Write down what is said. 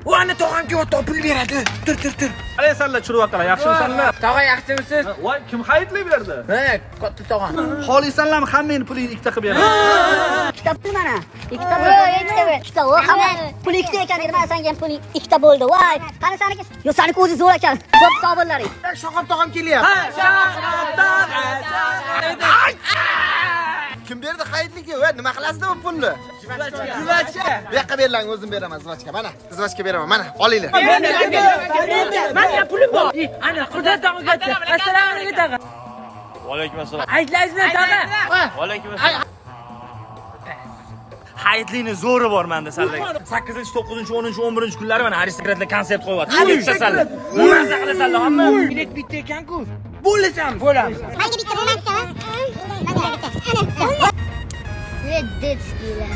U ana tog'amga o'ta pul beradi. Tur. Qalay sanlar chiryaptilar, yaxshimisanlar? Tog'a yaxshimisiz? Voy, kim hayitli bu yerda? Ha, katta tog'am. Xolisanlarmi hammangni pulingni ikkita qilib beraman. Ikkita pul mana. Ikkita pul. Ikkita o hamma pul ikkita ekan dedi. Men senga puling ikkita bo'ldi. Voy, qani saniki? Yo, saniki o'zi zo'r ekan. Ko'p sovrinlaring. Shoqob tog'am kelyapti. Kim berdi hayitliga? Va nima qilasizda bu pulni? Zivachka. Bu yoqqa berlang, o'zim beraman zvachka. Mana, zvachka beraman. Mana, olinglar. Menga pulim bor. Ana xudo tog'ga. Assalomu alaykum tog'a. Va alaykum assalom. Aytlaysizmi tog'a? Va alaykum assalom. Hayitlikni zo'ri bor menda sanlar. 8-chi, 9-chi, 10-chi, 11-chi kunlari mana aristokratlar konsert qo'yapti. Yutsasanlar. Nima qilasanlar hamma? Bilet bitta ekan-ku. Bo'lasam, bo'lamiz. Menga bitta bo'ladi. Menga bitta. Ana. Detskilar.